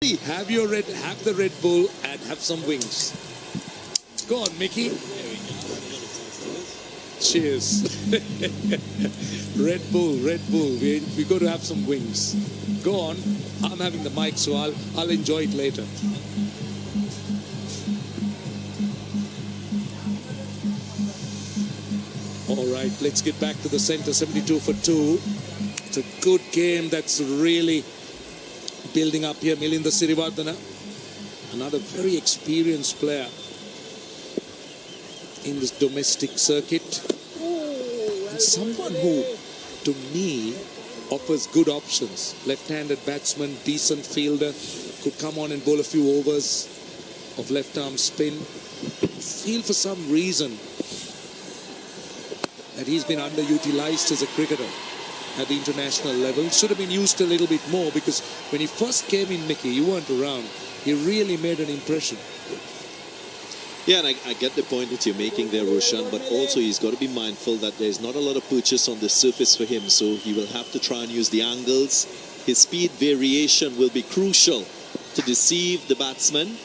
Have the Red Bull and have some wings. Go on, Mickey. Cheers. Red Bull. We got to have some wings. Go on. I'm having the mic, so I'll enjoy it later. All right, let's get back to the center. 72 for 2. It's a good game that's really building up here. Milinda Sirivardhana, another very experienced player in this domestic circuit, and someone who, to me, offers good options. Left-handed batsman, decent fielder, could come on and bowl a few overs of left-arm spin. Feel for some reason that he's been underutilized as a cricketer at the international level. Should have been used a little bit more, because when he first came in, Mickey, you weren't around. He really made an impression. Yeah, and I get the point that you're making there, Roshan, but also he's got to be mindful that there's not a lot of purchase on the surface for him, so he will have to try and use the angles. His speed variation will be crucial to deceive the batsman.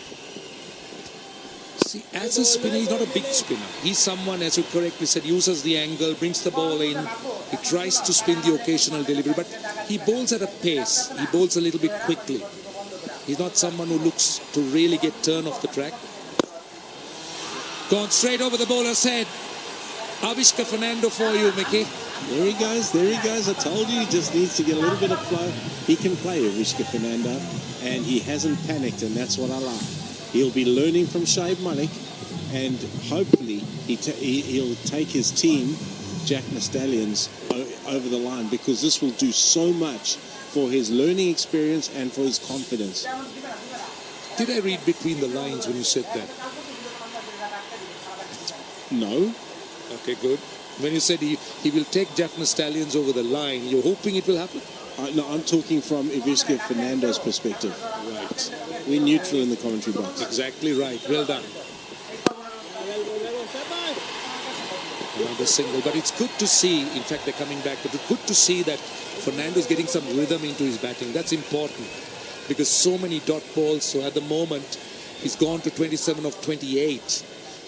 See, as a spinner, he's not a big spinner. He's someone, as you correctly said, uses the angle, brings the ball in. He tries to spin the occasional delivery, but he bowls at a pace. He bowls a little bit quickly. He's not someone who looks to really get turn off the track. Gone straight over the bowler's head. Avishka Fernando for you, Mickey. There he goes. I told you, he just needs to get a little bit of flow. He can play, Avishka Fernando, and he hasn't panicked, and that's what I like. He'll be learning from Shoaib Malik, and hopefully he'll take his team, Jaffna Stallions, over the line, because this will do so much for his learning experience and for his confidence. Did I read between the lines when you said that? No. Okay, good. When you said he will take Jaffna Stallions over the line, you're hoping it will happen? No, I'm talking from Avishka Fernando's perspective. Right. We're neutral in the commentary box. Exactly right. Well done. Another single. But it's good to see, in fact, they're coming back, but it's good to see that Fernando's getting some rhythm into his batting. That's important, because so many dot balls. So at the moment, he's gone to 27 of 28.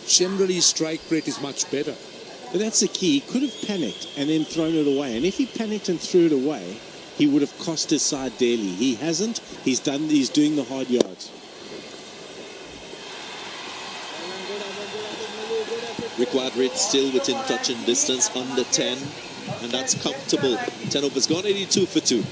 Generally, his strike rate is much better. But that's the key. He could have panicked and then thrown it away. And if he panicked and threw it away, he would have cost his side dearly. He hasn't. He's doing the hard yards. Required rate still within touching distance, under 10, and that's comfortable. 10 overs gone, 82 for 2.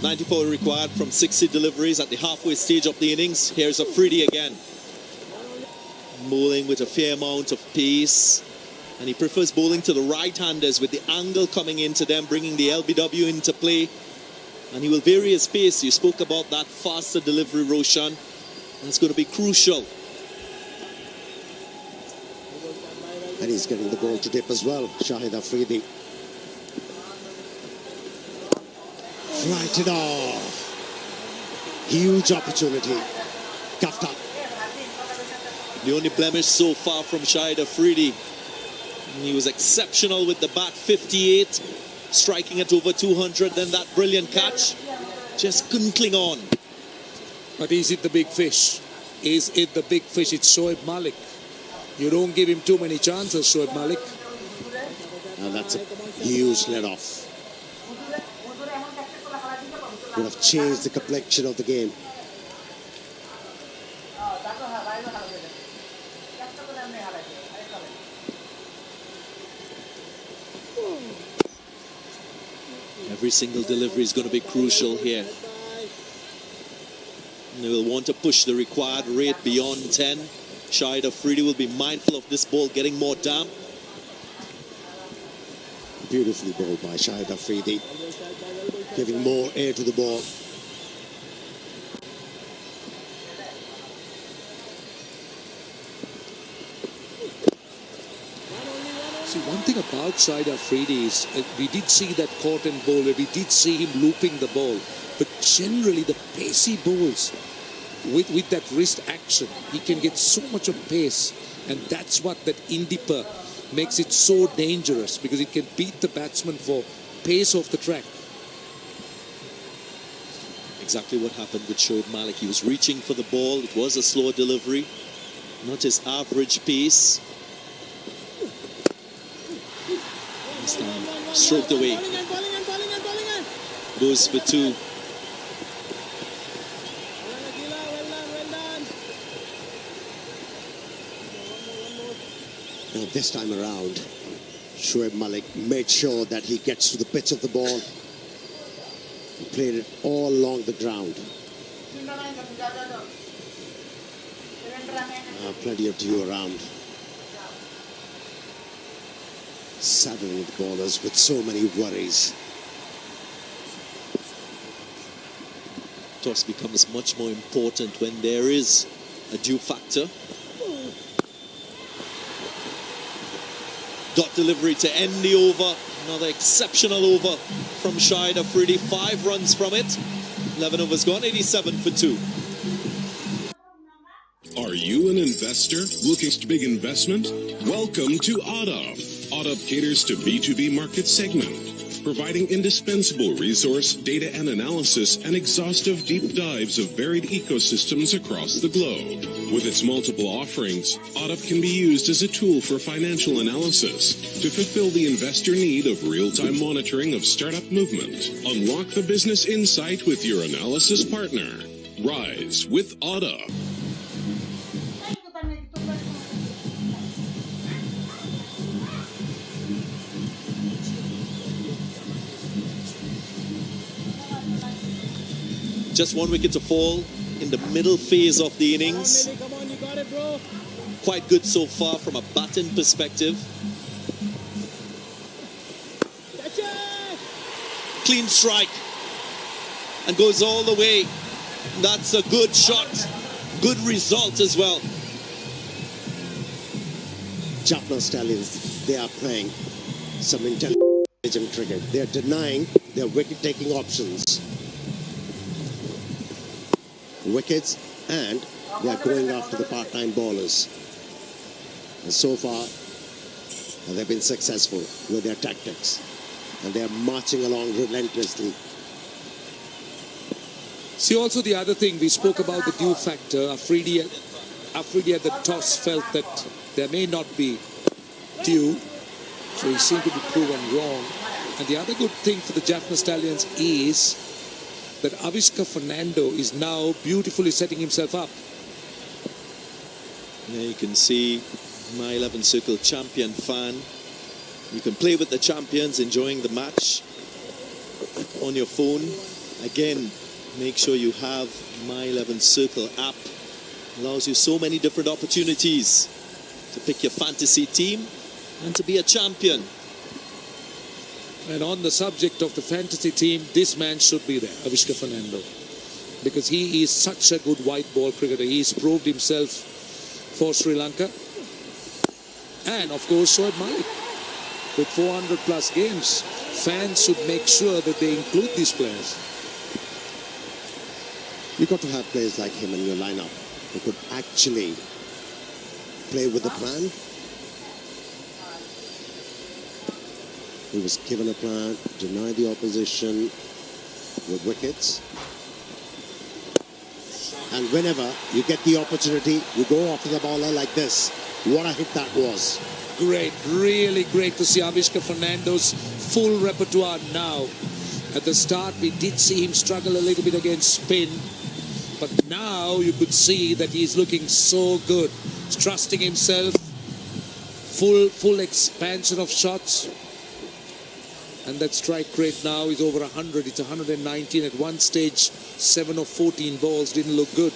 .94 required from 60 deliveries at the halfway stage of the innings. Here's Afridi again, bowling with a fair amount of pace, and he prefers bowling to the right-handers with the angle coming into them, bringing the LBW into play, and he will vary his pace. You spoke about that faster delivery, Roshan. That's going to be crucial. And he's getting the ball to dip as well, Shahid Afridi. Right it off. Huge opportunity. Cuffed up. The only blemish so far from Shahid Afridi. He was exceptional with the bat, 58, striking at over 200, then that brilliant catch. Just couldn't cling on. But is it the big fish? Is it the big fish? It's Shoaib Malik. You don't give him too many chances, Shoaib Malik. And that's a huge let off. Would have changed the complexion of the game. Every single delivery is going to be crucial here. And they will want to push the required rate beyond 10. Shahid Afridi will be mindful of this ball getting more damp. Beautifully bowled by Shahid Afridi, giving more air to the ball. See, one thing about Shahid Afridi is we did see that cotton ball where we did see him looping the ball, but generally the pacey balls with that wrist action, he can get so much of pace, and that's what that Indipa makes it so dangerous, because it can beat the batsman for pace off the track. Exactly what happened with Shoaib Malik. He was reaching for the ball. It was a slow delivery, not his average pace. This time, stroked away. Goes for 2. Now, this time around, Shoaib Malik made sure that he gets to the pitch of the ball. He played it all along the ground. Plenty of dew around. Saddling the bowlers with so many worries. Toss becomes much more important when there is a dew factor. Dot delivery to end the over. Another exceptional over from Shahid Afridi. 5 runs from it. 11 overs gone, 87 for 2. Are you an investor looking for big investment? Welcome to ODDUP. ODDUP caters to B2B market segment, providing indispensable resource, data and analysis, and exhaustive deep dives of varied ecosystems across the globe. With its multiple offerings, ODDUP can be used as a tool for financial analysis to fulfill the investor need of real-time monitoring of startup movement. Unlock the business insight with your analysis partner. Rise with ODDUP. Just 1 wicket to fall in the middle phase of the innings. Come on, you got it, bro. Quite good so far from a batting perspective. Catch it! Clean strike. And goes all the way. That's a good shot. Good result as well. Jaffna Stallions, they are playing some intelligent cricket. They are denying their wicket-taking options. Wickets, and they are going after the part-time bowlers. And so far, they've been successful with their tactics, and they are marching along relentlessly. See, also the other thing, we spoke about the dew factor. Afridi at the toss felt that there may not be dew, so he seemed to be proven wrong. And the other good thing for the Jaffna Stallions is that Avishka Fernando is now beautifully setting himself up. There you can see My 11 Circle champion fan. You can play with the champions, enjoying the match on your phone. Again, make sure you have My 11 Circle app. Allows you so many different opportunities to pick your fantasy team and to be a champion. And on the subject of the fantasy team, this man should be there, Avishka Fernando, because he is such a good white ball cricketer. He's proved himself for Sri Lanka. And of course, Shoaib Malik. With 400 plus games, fans should make sure that they include these players. You've got to have players like him in your lineup who could actually play with the plan. He was given a plan, deny the opposition with wickets. And whenever you get the opportunity, you go after the bowler like this. What a hit that was. Great, really great to see Avishka Fernando's full repertoire now. At the start, we did see him struggle a little bit against spin. But now you could see that he's looking so good. He's trusting himself. Full expansion of shots. And that strike rate now is over 100. It's 119. At one stage, 7 of 14 balls didn't look good.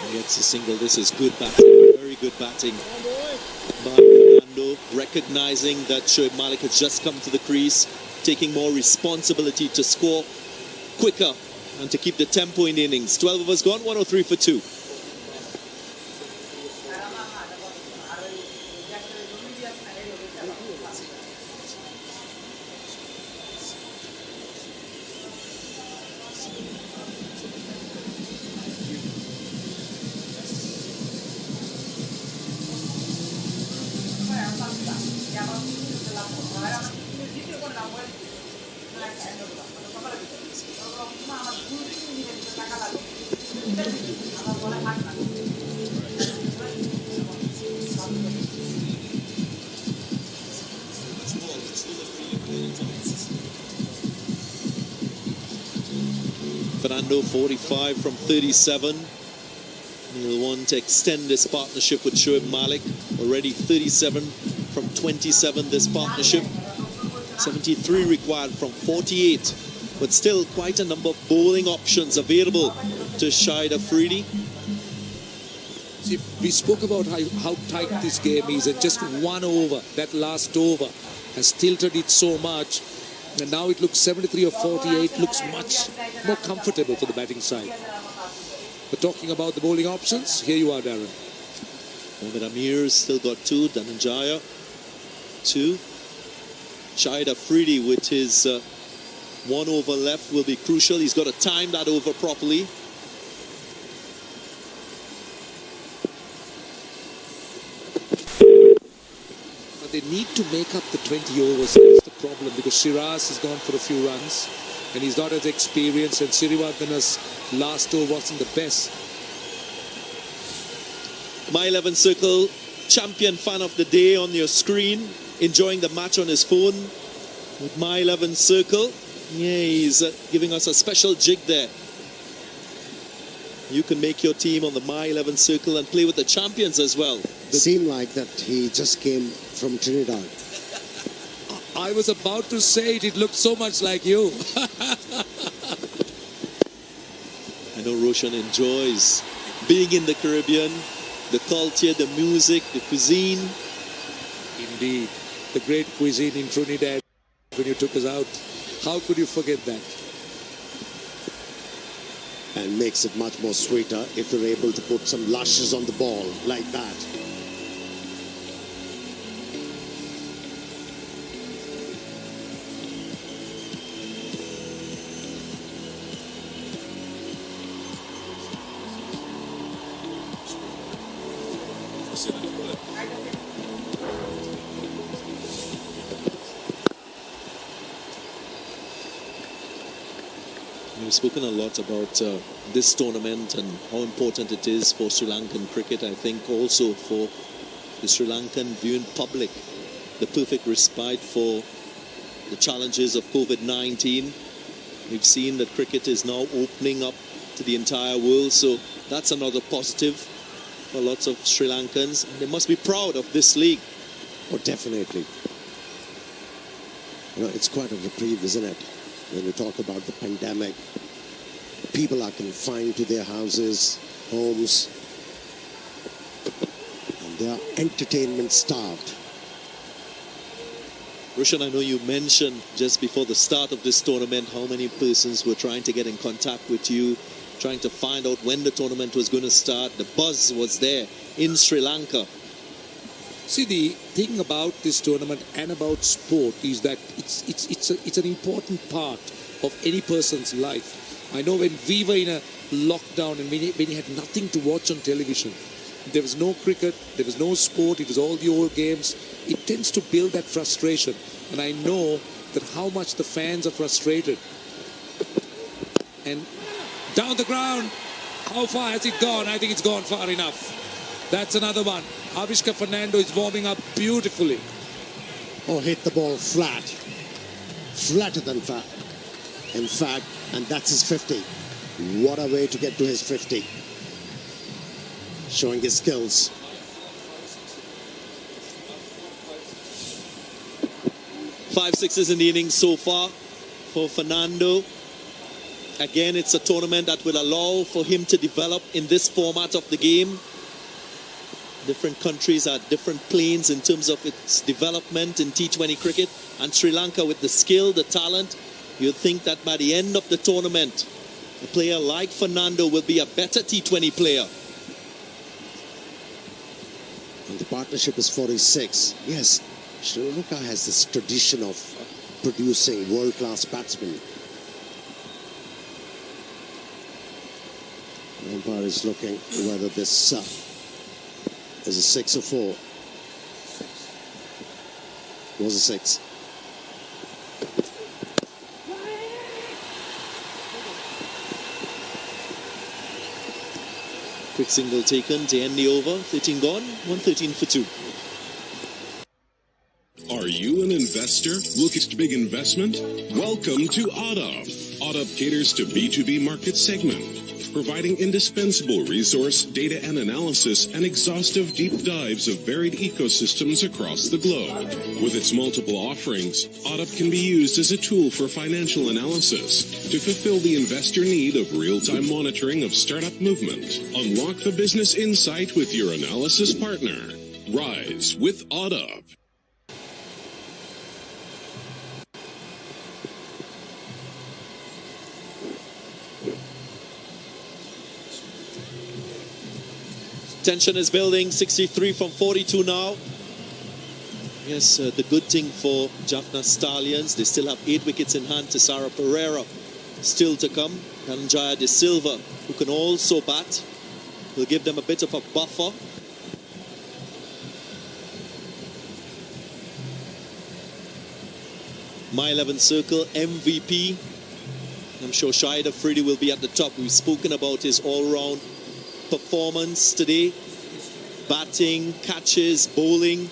He gets a single. This is good batting. Very good batting by Fernando, recognizing that Shoaib Malik has just come to the crease, taking more responsibility to score quicker and to keep the tempo in the innings. 12 overs gone, 103 for 2. Fernando 45 from 37. He'll want to extend this partnership with Shoaib Malik. Already 37 from 27 this partnership. 73 required from 48. But still quite a number of bowling options available to Shahid Afridi. See, we spoke about how tight this game is, and just one over, that last over, has tilted it so much. And now it looks 73 or 48, looks much more comfortable for the batting side. But talking about the bowling options, here you are, Darren. Mohamed Amir's still got 2, Dhananjaya 2. Shahid Afridi with his 1 over left will be crucial. He's got to time that over properly. But they need to make up the 20 overs. That's the problem, because Shiraz has gone for a few runs and he's not as experienced, and Sirivardhana's last over wasn't the best. My 11 Circle champion fan of the day on your screen, enjoying the match on his phone with My 11 Circle. Yeah, he's giving us a special jig there. You can make your team on the My 11 Circle and play with the champions as well. It seemed like that he just came from Trinidad. I was about to say it looked so much like you. I know Roshan enjoys being in the Caribbean, the culture, the music, the cuisine. Indeed, the great cuisine in Trinidad when you took us out. How could you forget that? And makes it much more sweeter if you're able to put some lushes on the ball like that. We've spoken a lot about this tournament and how important it is for Sri Lankan cricket. I think also for the Sri Lankan viewing public, the perfect respite for the challenges of COVID-19. We've seen that cricket is now opening up to the entire world, so that's another positive for lots of Sri Lankans. And they must be proud of this league. Oh, definitely. You know, it's quite a reprieve, isn't it? When you talk about the pandemic, people are confined to their houses, homes, and they are entertainment starved. Roshan, I know you mentioned just before the start of this tournament how many persons were trying to get in contact with you, trying to find out when the tournament was going to start. The buzz was there in Sri Lanka. See, the thing about this tournament and about sport is that it's an important part of any person's life. I know when we were in a lockdown and when you had nothing to watch on television, there was no cricket, there was no sport, it was all the old games. It tends to build that frustration, and I know that how much the fans are frustrated. And down the ground, how far has it gone? I think it's gone far enough. That's another one. Avishka Fernando is warming up beautifully. Oh, hit the ball flat. Flatter than fat. In fact, and that's his 50. What a way to get to his 50. Showing his skills. 5 sixes in the innings so far for Fernando. Again, it's a tournament that will allow for him to develop in this format of the game. Different countries are at different planes in terms of its development in T20 cricket. And Sri Lanka, with the skill, the talent, you'd think that by the end of the tournament, a player like Fernando will be a better T20 player. And the partnership is 46. Yes, Sri Lanka has this tradition of producing world-class batsmen. The umpire is looking whether this is a 6 or 4. It was a 6. Quick single taken to end the over. 13 gone, 113 for 2. Are you an investor looking to big investment? Welcome to ODDOF. ODDOF caters to B2B market segment, providing indispensable resource, data and analysis, and exhaustive deep dives of varied ecosystems across the globe. With its multiple offerings, ODDOF can be used as a tool for financial analysis to fulfill the investor need of real-time monitoring of startup movement. Unlock the business insight with your analysis partner. Rise with ODDOF. Tension is building, 63 from 42 now. Yes, the good thing for Jaffna Stallions, they still have 8 wickets in hand to Sarah Pereira. Still to come, Dhananjaya De Silva, who can also bat, will give them a bit of a buffer. My 11 circle, MVP. I'm sure Shahid Afridi will be at the top. We've spoken about his all-round performance today. Batting, catches, bowling.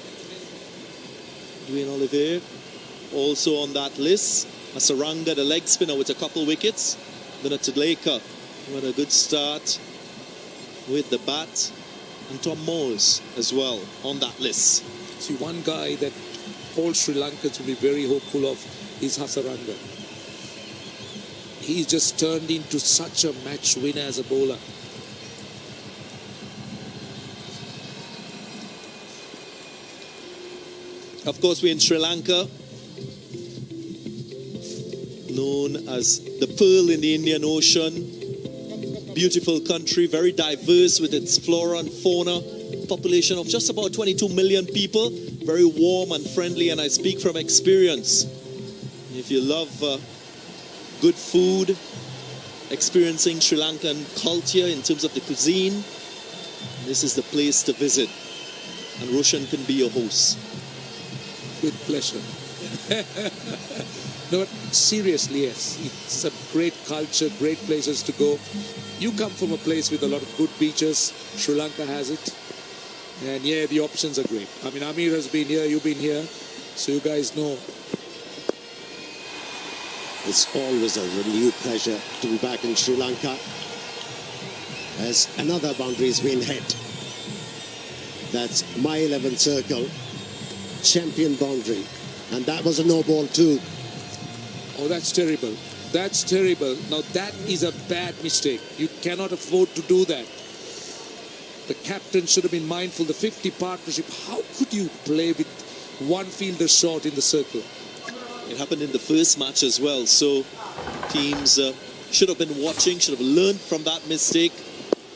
Dwayne Olivier also on that list. Asaranga, the leg spinner, with a couple wickets. Then Tudleka with a good start with the bat. And Tom Moores as well on that list. See, one guy that all Sri Lankans will be very hopeful of is Hasaranga. He's just turned into such a match winner as a bowler. Of course, we're in Sri Lanka, known as the pearl in the Indian Ocean. Beautiful country, very diverse with its flora and fauna. Population of just about 22 million people. Very warm and friendly, and I speak from experience. If you love good food, experiencing Sri Lankan culture in terms of the cuisine, this is the place to visit. And Roshan can be your host. With pleasure. No, but seriously, yes. It's a great culture, great places to go. You come from a place with a lot of good beaches. Sri Lanka has it. And yeah, the options are great. I mean, Amir has been here, you've been here. So you guys know. It's always a renewed pleasure to be back in Sri Lanka as another boundary has been hit. That's my 11th circle. Champion boundary, and that was a no ball too. Oh, that's terrible. That's terrible. Now that is a bad mistake. You cannot afford to do that. The captain should have been mindful. The 50 partnership, how could you play with one fielder short in the circle? It happened in the first match as well, so teams should have been watching, should have learned from that mistake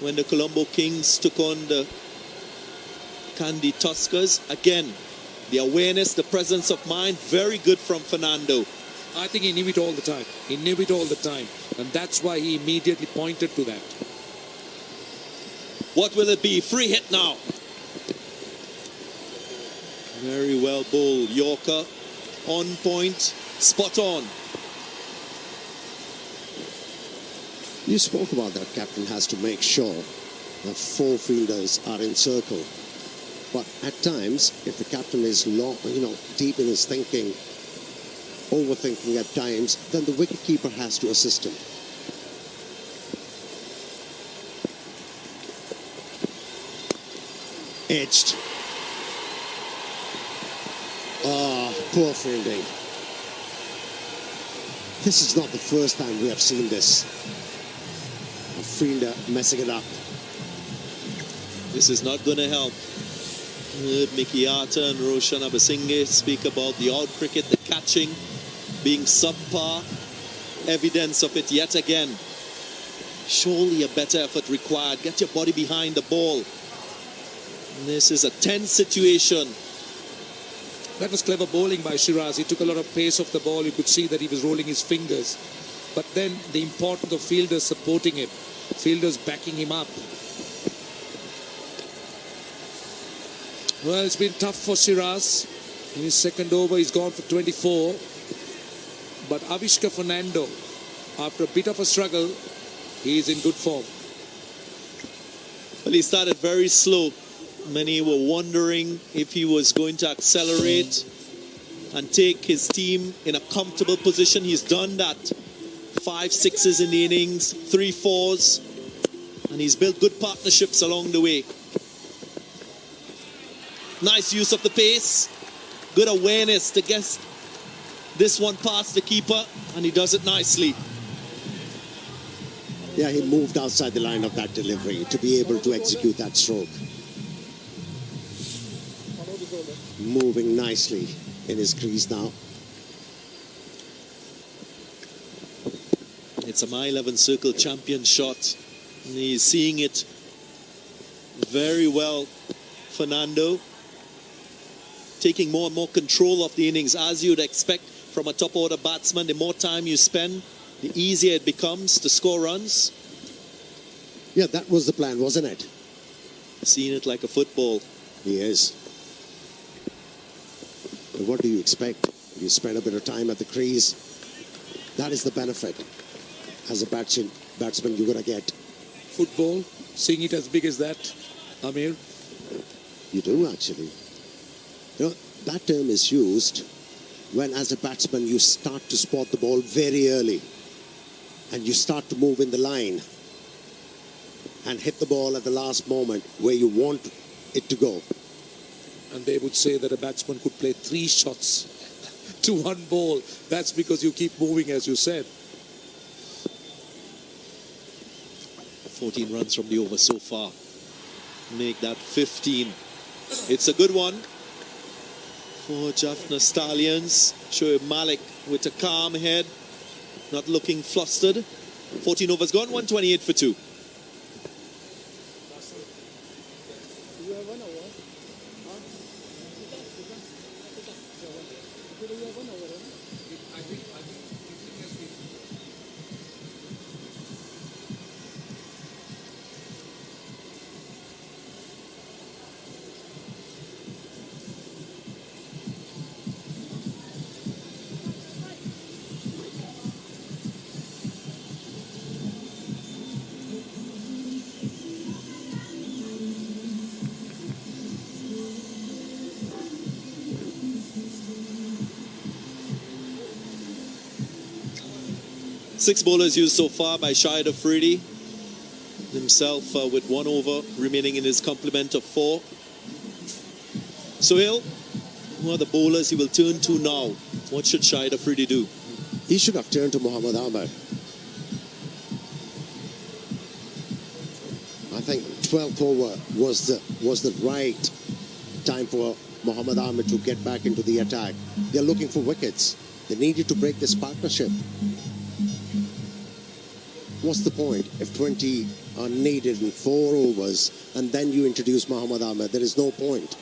when the Colombo Kings took on the Kandy Tuskers. Again, the awareness, the presence of mind, very good from Fernando. I think he knew it all the time. He knew it all the time. And that's why he immediately pointed to that. What will it be? Free hit now. Very well bowled. Yorker on point, spot on. You spoke about that. Captain has to make sure that 4 fielders are in circle. But at times, if the captain is long, deep in his thinking, overthinking at times, then the wicketkeeper has to assist him. Edged. Ah, poor fielding. This is not the first time we have seen this. A fielder messing it up. This is not going to help. Heard Mickey Arthur and Roshan Abasinghe speak about the out cricket, the catching being subpar. Evidence of it yet again. Surely a better effort required. Get your body behind the ball. This is a tense situation. That was clever bowling by Shiraz. He took a lot of pace off the ball. You could see that he was rolling his fingers. But then the importance of fielders supporting him, fielders backing him up. Well, it's been tough for Shiraz. In his second over, he's gone for 24. But Avishka Fernando, after a bit of a struggle, he's in good form. Well, he started very slow. Many were wondering if he was going to accelerate and take his team in a comfortable position. He's done that. 5 sixes in the innings, 3 fours, and he's built good partnerships along the way. Nice use of the pace, good awareness to get this one past the keeper, and he does it nicely. Yeah, he moved outside the line of that delivery to be able to execute that stroke. Moving nicely in his crease now. It's a My 11 Circle champion shot. And he's seeing it very well. Fernando taking more and more control of the innings, as you'd expect from a top order batsman. The more time you spend, the easier it becomes to score runs. Yeah, that was the plan, wasn't it? Seeing it like a football. He is. But what do you expect? You spend a bit of time at the crease. That is the benefit. As a batsman you're going to get. Football, seeing it as big as that, Amir. You do, actually. You know, that term is used when, as a batsman, you start to spot the ball very early. And you start to move in the line. And hit the ball at the last moment where you want it to go. And they would say that a batsman could play 3 shots to 1 ball. That's because you keep moving, as you said. 14 runs from the over so far. Make that 15. It's a good one for Jaffna Stallions. Shoaib Malik with a calm head, not looking flustered. 14 overs gone, 128 for 2. Six bowlers used so far by Shahid Afridi. Himself with 1 over remaining in his complement of 4. Sohail, who are the bowlers he will turn to now? What should Shahid Afridi do? He should have turned to Mohammad Ahmed. I think 12th over was the right time for Mohammad Ahmed to get back into the attack. They're looking for wickets. They needed to break this partnership. What's the point if 20 are needed in 4 overs and then you introduce Mohammad Ahmed? There is no point.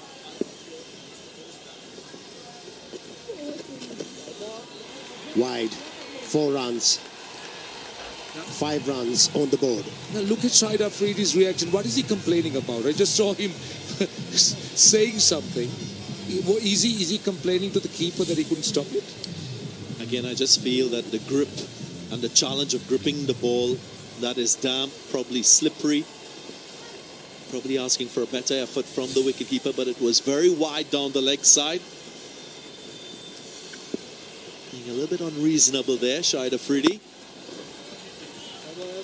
Wide, 4 runs, 5 runs on the board. Now look at Shahid Afridi's reaction. What is he complaining about? I just saw him saying something. Is he complaining to the keeper that he couldn't stop it? Again, I just feel that the grip and the challenge of gripping the ball that is damp, probably slippery, probably asking for a better effort from the wicketkeeper, but it was very wide down the leg side. Being a little bit unreasonable there, Shahid Afridi.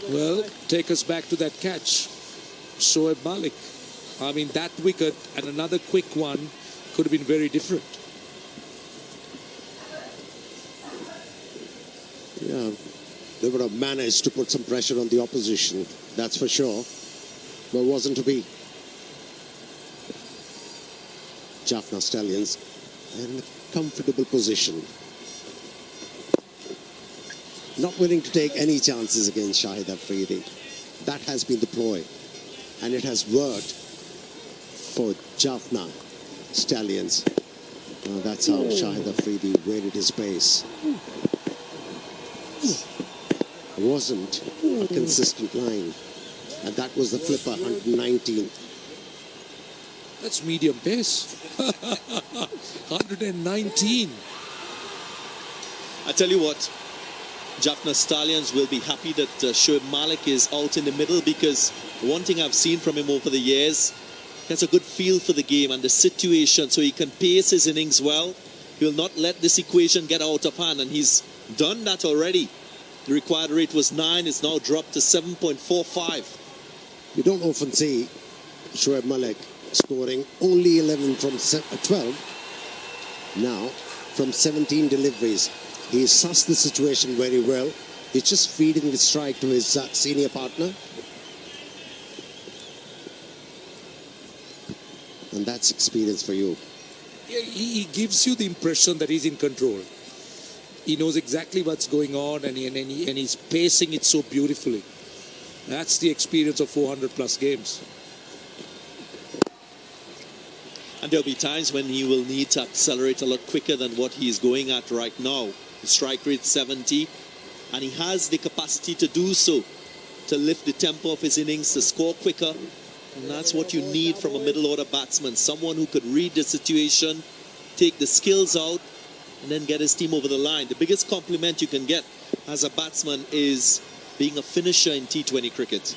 Well, take us back to that catch. Shoaib Malik. I mean, that wicket and another quick one could have been very different. Yeah, they would have managed to put some pressure on the opposition, that's for sure. But it wasn't to be. Jaffna Stallions are in a comfortable position. Not willing to take any chances against Shahid Afridi. That has been the ploy. And it has worked for Jaffna Stallions. That's how Shahid Afridi varied his pace. It wasn't a consistent line. And that was the flipper, 119. That's medium pace. 119. I tell you what, Jaffna Stallions will be happy that Shoaib Malik is out in the middle, because one thing I've seen from him over the years, he has a good feel for the game and the situation, so he can pace his innings well. He will not let this equation get out of hand, and he's done that already. The required rate was 9, it's now dropped to 7.45. You don't often see Shoaib Malik scoring only 11 from 12. Now, from 17 deliveries. He sussed the situation very well. He's just feeding the strike to his senior partner. And that's experience for you. He gives you the impression that he's in control. He knows exactly what's going on, and he's pacing it so beautifully. That's the experience of 400 plus games. And there'll be times when he will need to accelerate a lot quicker than what he's going at right now. The strike rate 70, and he has the capacity to do so, to lift the tempo of his innings, to score quicker. And that's what you need from a middle order batsman, someone who could read the situation, take the skills out, and then get his team over the line. The biggest compliment you can get as a batsman is being a finisher in T20 cricket.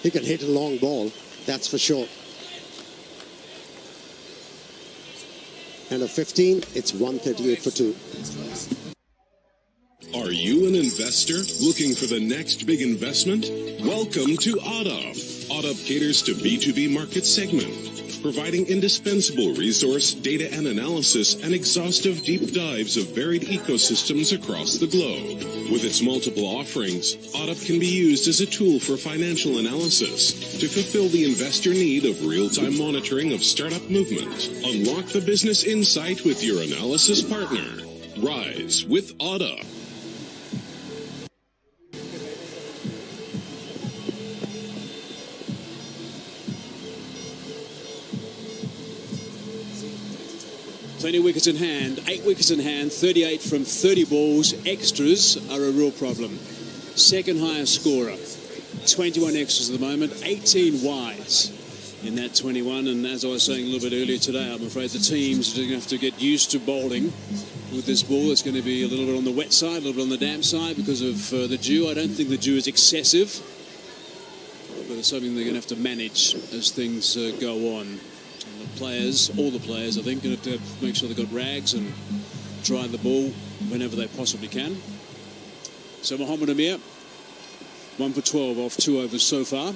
He can hit a long ball, that's for sure. And a 15, it's 138 for 2. Are you an investor looking for the next big investment? Welcome to ODDOF. ODDOF caters to B2B market segment, providing indispensable resource, data and analysis, and exhaustive deep dives of varied ecosystems across the globe. With its multiple offerings, ODDOF can be used as a tool for financial analysis to fulfill the investor need of real-time monitoring of startup movement. Unlock the business insight with your analysis partner. Rise with ODDOF. Plenty of wickets in hand, 8 wickets in hand, 38 from 30 balls. Extras are a real problem. Second highest scorer, 21 extras at the moment, 18 wides in that 21. And as I was saying a little bit earlier today, I'm afraid the teams are going to have to get used to bowling with this ball. It's going to be a little bit on the wet side, a little bit on the damp side because of the dew. I don't think the dew is excessive, but it's something they're going to have to manage as things go on. Players, all the players, I think, going to have to make sure they've got rags and dry the ball whenever they possibly can. So Mohammad Amir, 1 for 12 off 2 overs so far.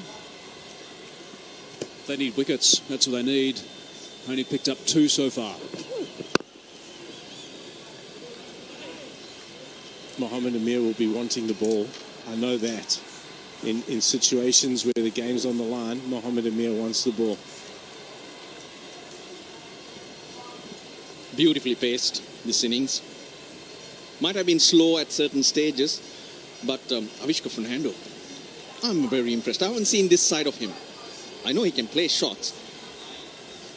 They need wickets, that's what they need. Only picked up 2 so far. Mohammad Amir will be wanting the ball. I know that. In situations where the game's on the line, Mohammad Amir wants the ball. Beautifully paced, this innings. Might have been slow at certain stages, but Avishka Fernando, I'm very impressed. I haven't seen this side of him. I know he can play shots.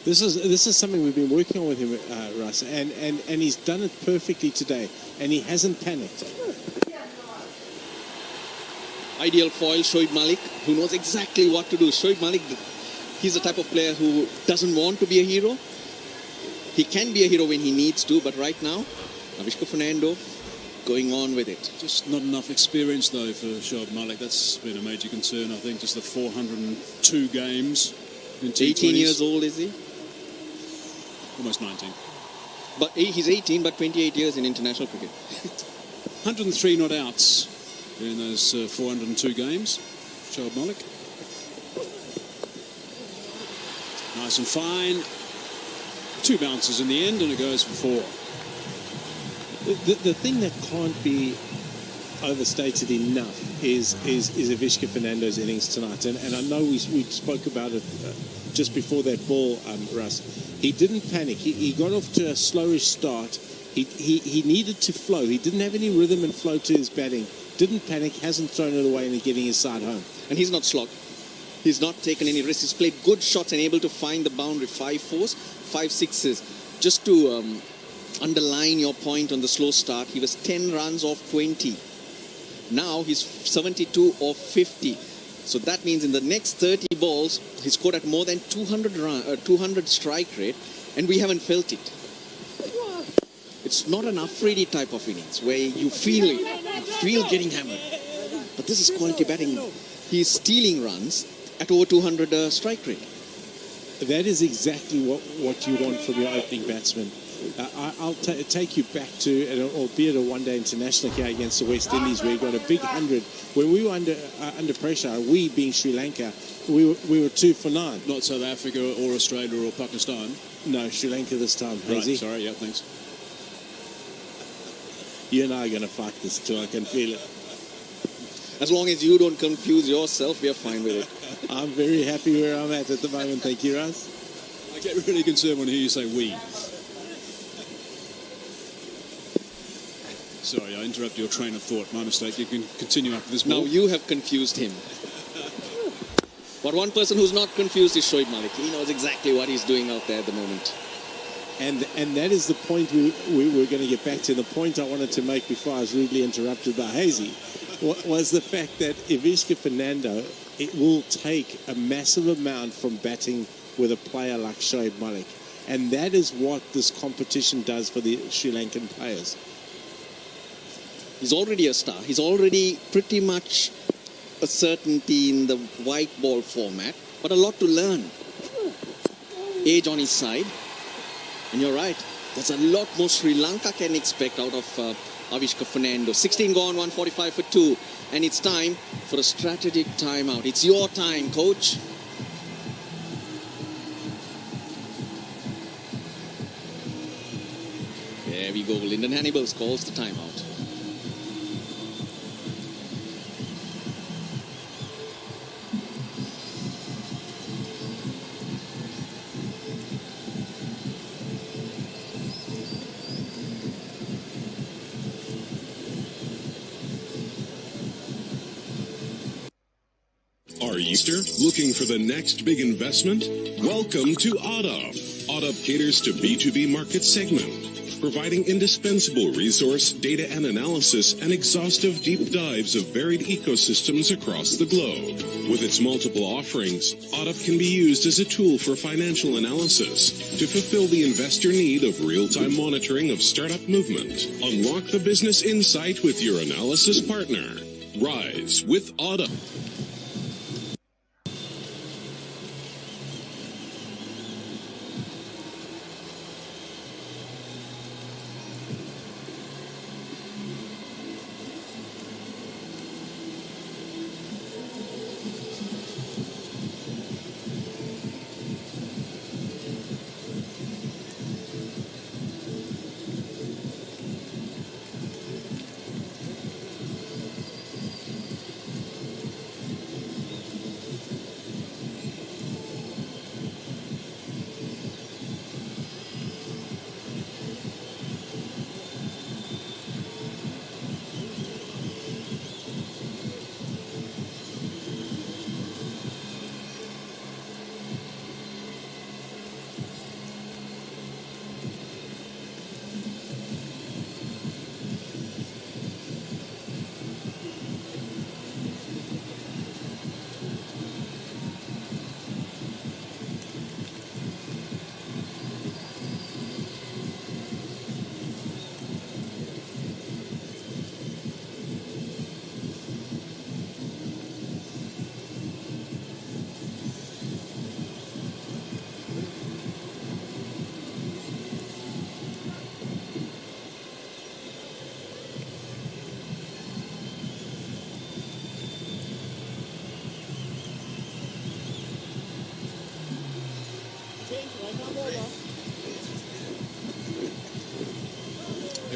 This is something we've been working on with him, Russ, and he's done it perfectly today, and he hasn't panicked. Ideal foil, Shoaib Malik, who knows exactly what to do. Shoaib Malik, he's the type of player who doesn't want to be a hero. He can be a hero when he needs to, but right now, Avishka Fernando going on with it. Just not enough experience, though, for Shoaib Malik. That's been a major concern, I think. Just the 402 games in T20s. 18 years old, is he? Almost 19. But he's 18, but 28 years in international cricket. 103 not outs in those 402 games. Shoaib Malik. Nice and fine. 2 bounces in the end, and it goes for 4. The thing that can't be overstated enough is Avishka Fernando's innings tonight. And I know we spoke about it just before that ball, Russ. He didn't panic. He got off to a slowish start. He needed to flow. He didn't have any rhythm and flow to his batting. Didn't panic, hasn't thrown it away, and getting his side home. And he's not slogged. He's not taken any risks. He's played good shots and able to find the boundary. 5 4s, 5 6s. Just to underline your point on the slow start, he was 10 runs off 20. Now he's 72 off 50. So that means in the next 30 balls, he scored at more than 200 strike rate, and we haven't felt it. It's not an Afridi type of innings where you feel getting hammered. But this is quality batting. He's stealing runs at over 200 strike rate. That is exactly what you want from your opening batsman. I'll take you back to, albeit a one-day international here against the West Indies, where he got a big 100. When we were under pressure, we being Sri Lanka, we were 2 for 9. Not South Africa or Australia or Pakistan. No, Sri Lanka this time, Hazy. Right, sorry, yeah, thanks. You and I are going to fight this too, I can feel it. As long as you don't confuse yourself, we are fine with it. I'm very happy where I'm at the moment, thank you, Russ. I get really concerned when I hear you say we. Sorry, I interrupted your train of thought. My mistake. You can continue after this ball. Now you have confused him. But one person who's not confused is Shoaib Malik. He knows exactly what he's doing out there at the moment. And that is the point we were going to get back to. The point I wanted to make before I was rudely interrupted by Hazy was the fact that Avishka Fernando, it will take a massive amount from batting with a player like Shoaib Malik. And that is what this competition does for the Sri Lankan players. He's already a star. He's already pretty much a certainty in the white ball format, but a lot to learn. Age on his side. And you're right, there's a lot more Sri Lanka can expect out of Avishka Fernando. 16 gone, 145 for 2. And it's time for a strategic timeout. It's your time, coach. There we go. Lyndon Hannibals calls the timeout. Are you looking for the next big investment? Welcome to ODOP. ODOP caters to B2B market segment, providing indispensable resource, data and analysis, and exhaustive deep dives of varied ecosystems across the globe. With its multiple offerings, ODOP can be used as a tool for financial analysis to fulfill the investor need of real-time monitoring of startup movement. Unlock the business insight with your analysis partner. Rise with ODOP.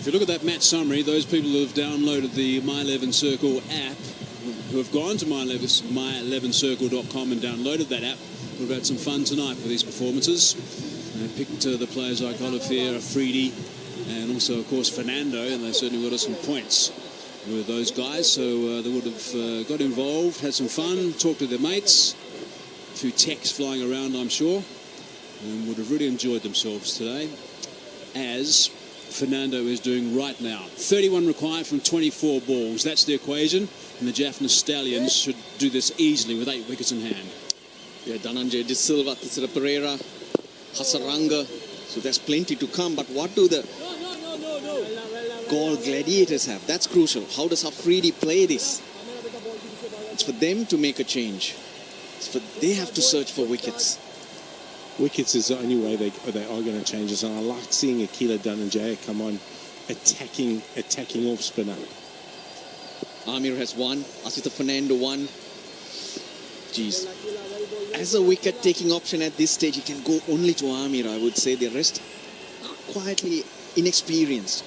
you look at that match summary, those people who have downloaded the My 11 Circle app, who have gone to my11circle.com and downloaded that app, we've had some fun tonight with these performances. I picked the players like Olivier, Afridi, and also, of course, Fernando, and they certainly got us some points with those guys. So they would have got involved, had some fun, talked to their mates, a few texts flying around, I'm sure, and would have really enjoyed themselves today, as Fernando is doing right now. 31 required from 24 balls. That's the equation, and the Jaffna Stallions should do this easily with 8 wickets in hand. Yeah, Dhananjay De Silva, Tisera Pereira, Hasaranga. So there's plenty to come. But what do the Gaul Gladiators have? That's crucial. How does Afridi play this? It's for them to make a change. They have to search for wickets. Wickets is the only way they are going to change us. And I like seeing Akila Dhananjaya come on attacking off spinner. Amir has one. Asita Fernando one. Jeez. As a wicket-taking option at this stage, he can go only to Amir, I would say. The rest are quietly inexperienced.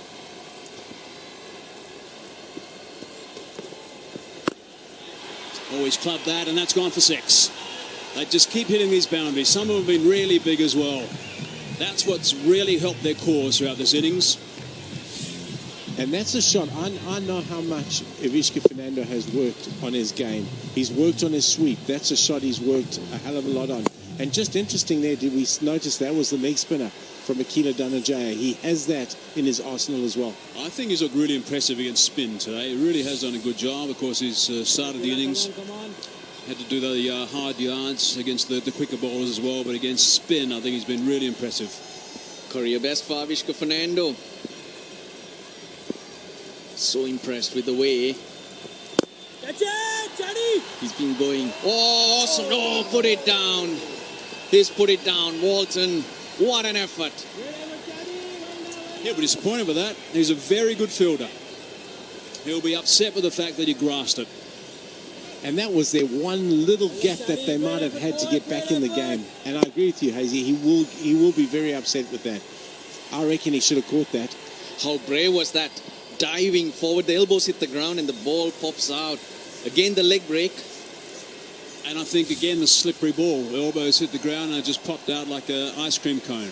Always clubbed that, and that's gone for 6. They just keep hitting these boundaries. Some of them have been really big as well. That's what's really helped their cause throughout this innings. And that's a shot. I know how much Avishka Fernando has worked on his game. He's worked on his sweep. That's a shot he's worked a hell of a lot on. And just interesting there, did we notice that was the leg spinner from Akila Dhananjaya? He has that in his arsenal as well. I think he's looked really impressive against spin today. He really has done a good job. Of course, he's started the innings. Had to do the hard yards against the quicker bowlers as well. But against spin, I think he's been really impressive. Career best for Avishka Fernando. So impressed with the way That's it, Johnny! he's been going. Oh, awesome. No, put it down. He's put it down. Walton, what an effort. He'll be disappointed with that. He's a very good fielder. He'll be upset with the fact that he grasped it. And that was their one little gap that they might have had to get back in the game. And I agree with you, Hazy. He will be very upset with that. I reckon he should have caught that. How brave was that? Diving forward, the elbows hit the ground and the ball pops out. Again, the leg break. And I think, again, the slippery ball. The elbows hit the ground and it just popped out like an ice cream cone.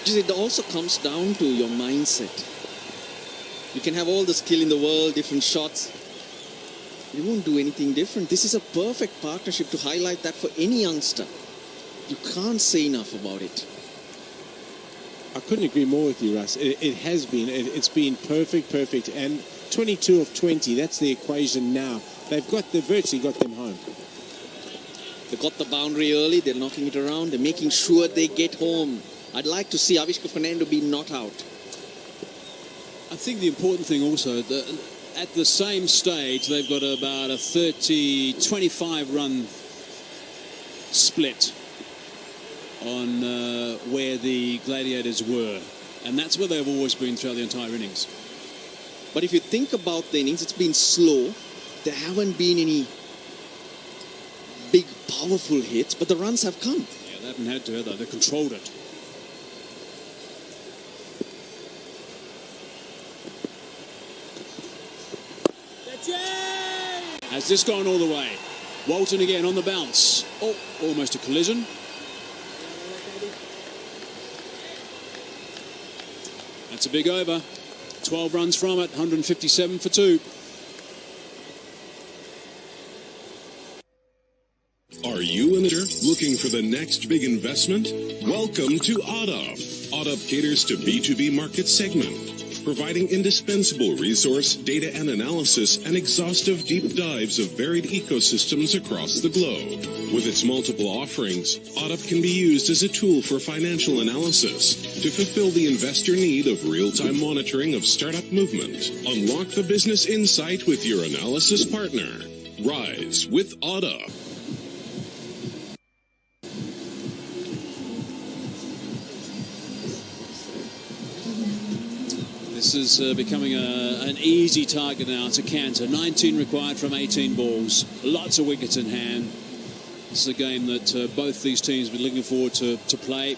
It also comes down to your mindset. You can have all the skill in the world, different shots. You won't do anything different. This is a perfect partnership to highlight that for any youngster. You can't say enough about it. I couldn't agree more with you, Russ. It has been. It's been perfect. And 22 of 20, that's the equation now. They've virtually got them home. They got the boundary early. They're knocking it around. They're making sure they get home. I'd like to see Avishka Fernando be not out. I think the important thing also, at the same stage, they've got about a 25 run split on where the Gladiators were. And that's where they've always been throughout the entire innings. But if you think about the innings, it's been slow. There haven't been any big, powerful hits, but the runs have come. Yeah, they haven't had to, have they? They've controlled it. Has this gone all the way? Walton again on the bounce. Oh, almost a collision. That's a big over. 12 runs from it, 157 for 2. Are you an investor looking for the next big investment? Welcome to ODDUP. ODDUP caters to B2B market segment, providing indispensable resource, data and analysis, and exhaustive deep dives of varied ecosystems across the globe. With its multiple offerings, ODDUP can be used as a tool for financial analysis to fulfill the investor need of real-time monitoring of startup movement. Unlock the business insight with your analysis partner. Rise with ODDUP. This is becoming an easy target now to Cantor. 19 required from 18 balls. Lots of wickets in hand. This is a game that both these teams have been looking forward to play.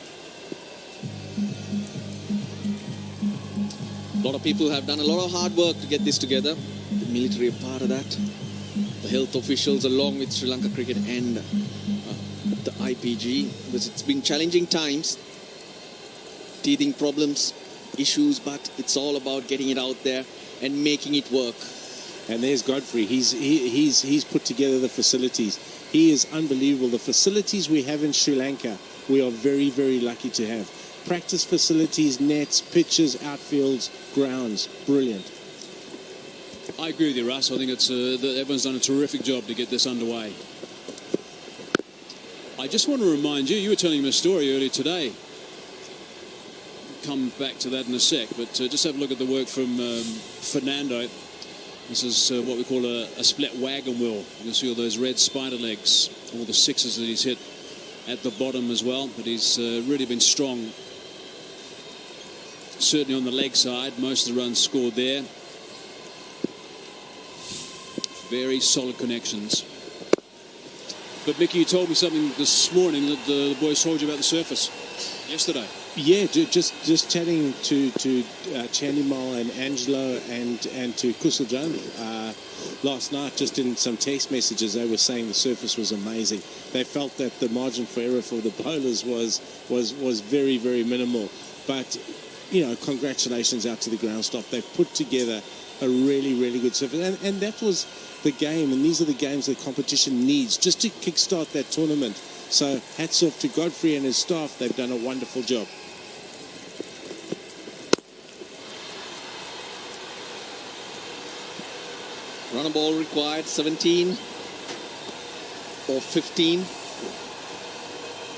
A lot of people have done a lot of hard work to get this together. The military are part of that. The health officials along with Sri Lanka Cricket and the IPG. Because it's been challenging times. Teething problems, issues, but it's all about getting it out there and making it work. And there's Godfrey. He's put together the facilities. He is unbelievable. The facilities we have in Sri Lanka, we are very, very lucky to have. Practice facilities, nets, pitches, outfields, grounds. Brilliant. I agree with you, Russ. I think it's that everyone's done a terrific job to get this underway. I just want to remind you, you were telling me a story earlier today. Come back to that in a sec, but just have a look at the work from Fernando. This is what we call a split wagon wheel. You'll see all those red spider legs, all the sixes that he's hit at the bottom as well, but he's really been strong. Certainly on the leg side, most of the runs scored there. Very solid connections. But Mickey, you told me something this morning that the boys told you about the surface yesterday. Yeah, just chatting to Chandimal and Angelo and to Kusal last night, just in some text messages, they were saying the surface was amazing. They felt that the margin for error for the bowlers was very, very minimal. But, you know, congratulations out to the ground staff. They've put together a really, really good surface. And that was the game, and these are the games the competition needs just to kickstart that tournament. So hats off to Godfrey and his staff. They've done a wonderful job. Run a ball required, 17 or 15.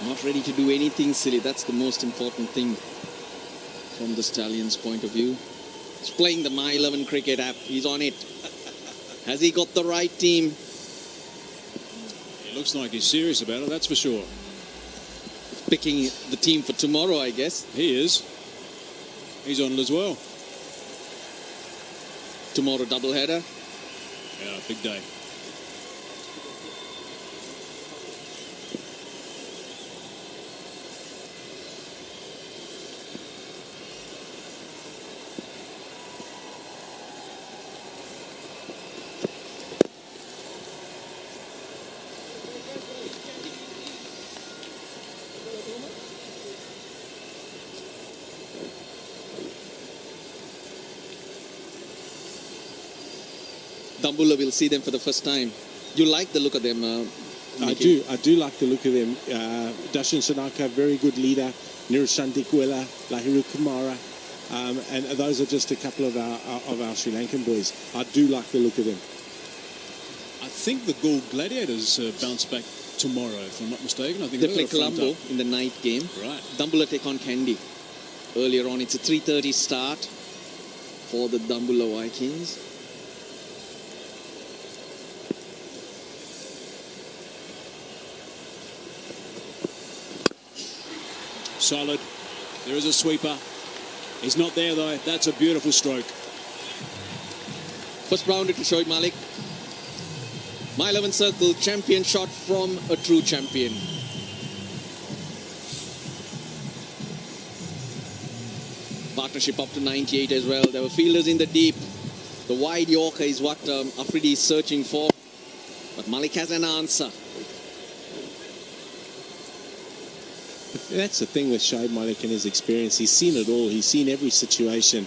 Not ready to do anything silly. That's the most important thing from the Stallions' point of view. He's playing the My 11 cricket app. He's on it. Has he got the right team? He looks like he's serious about it, that's for sure. Picking the team for tomorrow, I guess. He is. He's on it as well. Tomorrow doubleheader. Yeah, big day. Dambulla will see them for the first time. You like the look of them, Mickey? I do like the look of them. Dashan Sanaka, very good leader. Nirushanti Kwela, Lahiru Kumara, and those are just a couple of our Sri Lankan boys. I do like the look of them. I think the Gold Gladiators bounce back tomorrow, if I'm not mistaken. I think they play Colombo in the night game. Right. Dambulla take on Kandy. Earlier on, it's a 3:30 start for the Dambulla Vikings. Solid. There is a sweeper. He's not there though. That's a beautiful stroke. First rounder to Shoaib Malik. My 11 circle, champion shot from a true champion. Partnership up to 98 as well. There were fielders in the deep. The wide Yorker is what Afridi is searching for. But Malik has an answer. That's the thing with Shoaib Malik and his experience. He's seen it all. He's seen every situation.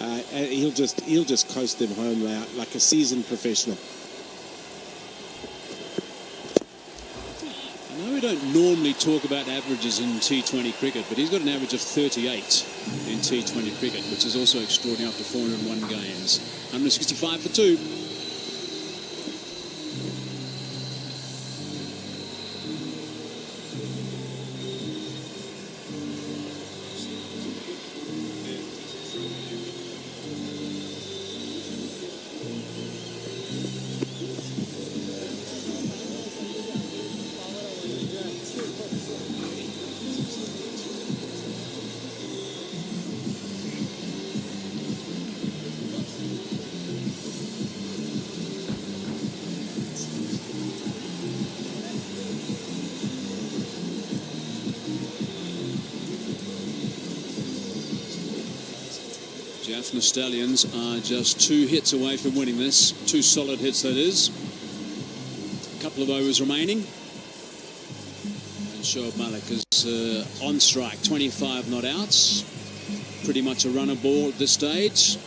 And he'll just coast them home like a seasoned professional. I know we don't normally talk about averages in T20 cricket, but he's got an average of 38 in T20 cricket, which is also extraordinary after 401 games. 165 for 2. Jaffna Stallions are just 2 hits away from winning this. 2 solid hits, that is. A couple of overs remaining. And Shoaib Malik is on strike. 25 not outs. Pretty much a runner ball at this stage.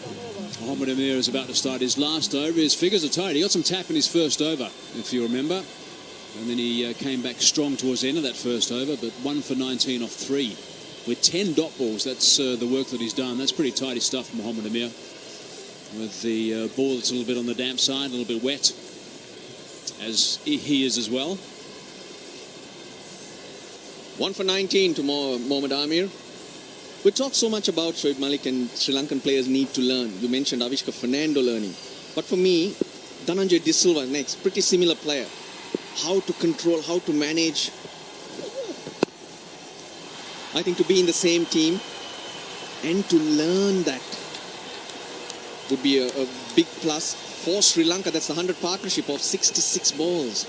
Mohammad Amir is about to start his last over. His figures are tight. He got some tap in his first over, if you remember. And then he came back strong towards the end of that first over, but 1 for 19 off 3. With 10 dot balls, that's the work that he's done. That's pretty tidy stuff, Mohammad Amir. With the ball that's a little bit on the damp side, a little bit wet, as he is as well. 1 for 19 to Mohammad Amir. We talk so much about Shoaib Malik and Sri Lankan players need to learn. You mentioned Avishka Fernando learning. But for me, Dhananjay De Silva next, pretty similar player. How to control, how to manage. I think to be in the same team and to learn that would be a big plus for Sri Lanka. That's the 100 partnership of 66 balls.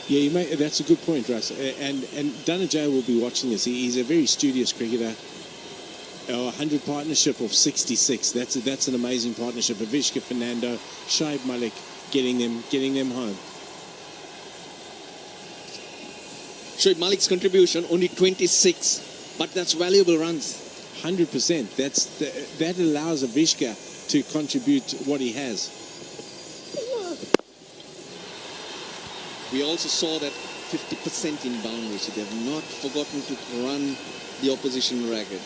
Yeah, that's a good point, Russ. And Dhananjay will be watching this. He's a very studious cricketer. A 100 partnership of 66. That's an amazing partnership. Avishka Fernando, Shoaib Malik getting them home. Shoaib Malik's contribution only 26, but that's valuable runs. 100%. That allows Avishka to contribute what he has. We also saw that 50% in boundaries. They have not forgotten to run the opposition ragged.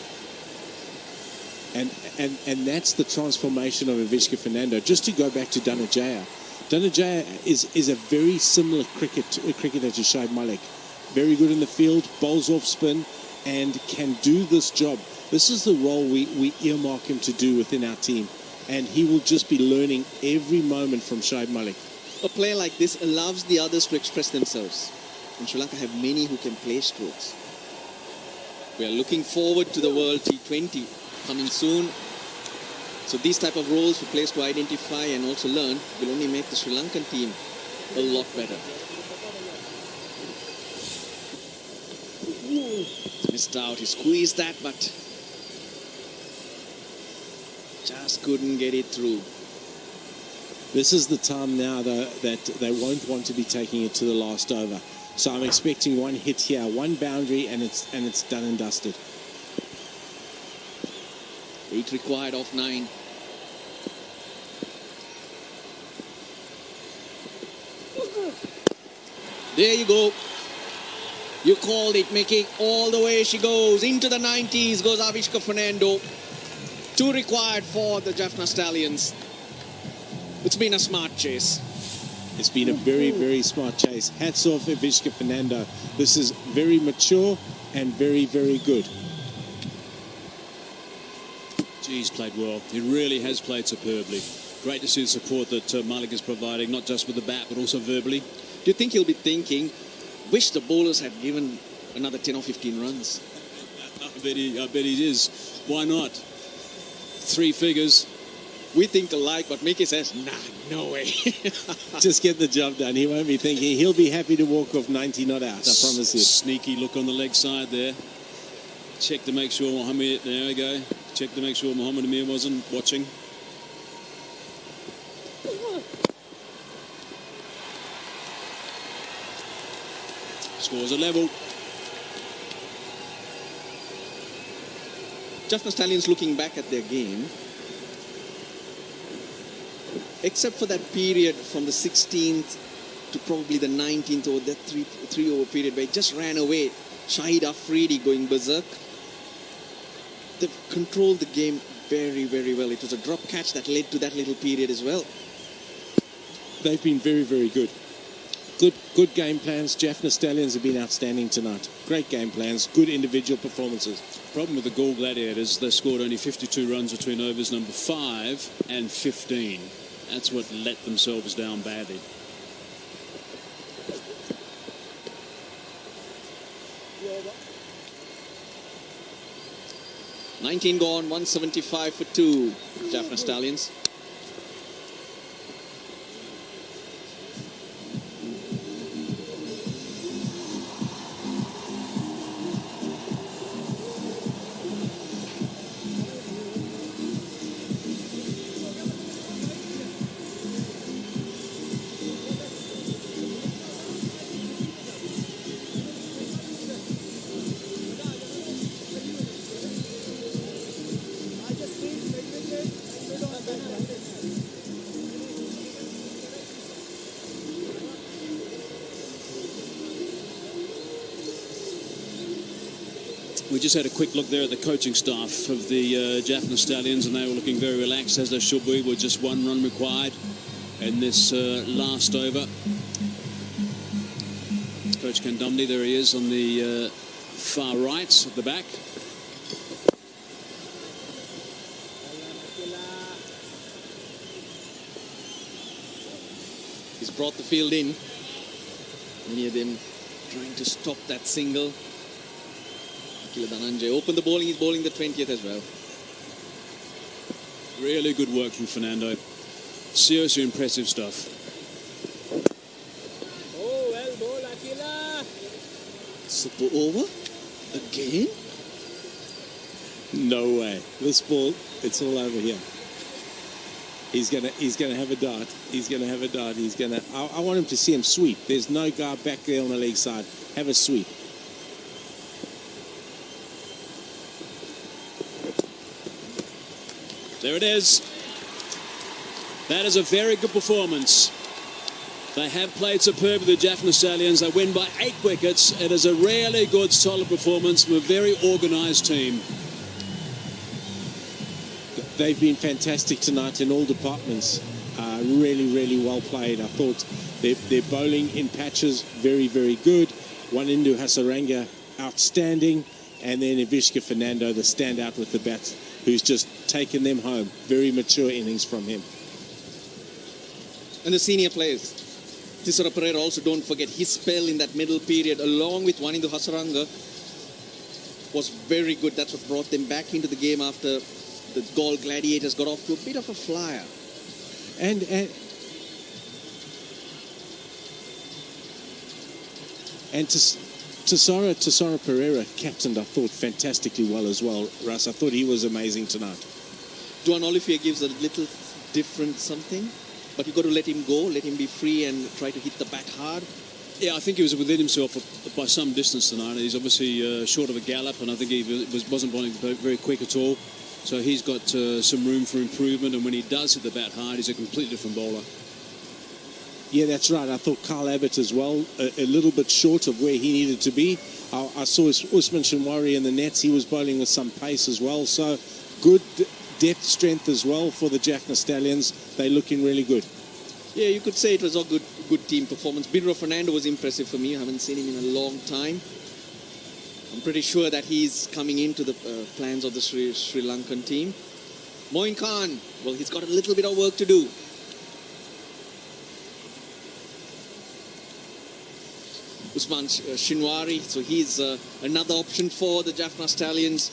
And that's the transformation of Avishka Fernando. Just to go back to Dhananjaya. Dhananjaya is a very similar cricketer to Shoaib Malik. Very good in the field, bowls off spin, and can do this job. This is the role we earmark him to do within our team. And he will just be learning every moment from Shoaib Malik. A player like this allows the others to express themselves. And Sri Lanka have many who can play strokes. We are looking forward to the World T20 coming soon. So these type of roles for players to identify and also learn will only make the Sri Lankan team a lot better. Missed out. He squeezed that, but just couldn't get it through. This is the time now that they won't want to be taking it to the last over. So I'm expecting one hit here, one boundary, and it's done and dusted. 8 required off 9. There you go. You called it, Mickey. All the way she goes. Into the 90s goes Avishka Fernando. 2 required for the Jaffna Stallions. It's been a smart chase. It's been a very, very smart chase. Hats off, Avishka Fernando. This is very mature and very, very good. He's played well. He really has played superbly. Great to see the support that Malik is providing, not just with the bat, but also verbally. Do you think he'll be thinking, wish the bowlers had given another 10 or 15 runs? I bet he is. Why not? 3 figures. We think alike, but Mickey says, nah, no way. Just get the job done. He won't be thinking. He'll be happy to walk off 90 not out, I promise you. Sneaky look on the leg side there. Check to make sure Mohammed, there we go. Check to make sure Mohammad Amir wasn't watching. Scores a level. Jaffna Stallions looking back at their game, except for that period from the 16th to probably the 19th, or that three over period where it just ran away. Shahid Afridi going berserk. They've controlled the game very, very well. It was a drop catch that led to that little period as well. They've been very, very good. Good game plans. Jaffna Stallions have been outstanding tonight. Great game plans, good individual performances. Problem with the Gaul Gladiators, they scored only 52 runs between overs number 5 and 15. That's what let themselves down badly. $19 gone, 175 for 2. Jaffna Stallions. We just had a quick look there at the coaching staff of the Jaffna Stallions, and they were looking very relaxed, as they should be, with just one run required in this last over. Coach Kandumdi, there he is on the far right at the back. He's brought the field in. Many of them trying to stop that single. Akila Dhananjay opened the bowling. He's bowling the 20th as well. Really good work from Fernando. Seriously impressive stuff. Oh, well ball, Akila. Super over again. No way. This ball, it's all over here. He's gonna have a dart. He's gonna have a dart. I want him to see him sweep. There's no guy back there on the leg side. Have a sweep. There it is. That is a very good performance. They have played superbly, the Jaffna Stallions. They win by 8 wickets. It is a really good, solid performance from a very organised team. They've been fantastic tonight in all departments. Really, really well played. I thought their bowling in patches, very, very good. Wanindu Hasaranga, outstanding. And then Ivishka Fernando, the standout with the bats, who's just taken them home. Very mature innings from him. And the senior players. Tisara Pereira, also don't forget his spell in that middle period along with Wanindu Hasaranga was very good. That's what brought them back into the game after the Gaul Gladiators got off to a bit of a flyer. And Tisara Pereira captained, I thought, fantastically well as well, Russ. I thought he was amazing tonight. Duan Olivier gives a little different something, but you've got to let him go, let him be free and try to hit the bat hard. Yeah, I think he was within himself by some distance tonight. He's obviously short of a gallop, and I think he wasn't bowling very quick at all. So he's got some room for improvement, and when he does hit the bat hard, he's a completely different bowler. Yeah, that's right. I thought Carl Abbott as well, a little bit short of where he needed to be. I saw Usman Shinwari in the nets. He was bowling with some pace as well. So good depth strength as well for the Jaffna Stallions. They're looking really good. Yeah, you could say it was a good team performance. Bidro Fernando was impressive for me. I haven't seen him in a long time. I'm pretty sure that he's coming into the plans of the Sri Lankan team. Moin Khan, well, he's got a little bit of work to do. Usman Shinwari, so he's another option for the Jaffna Stallions.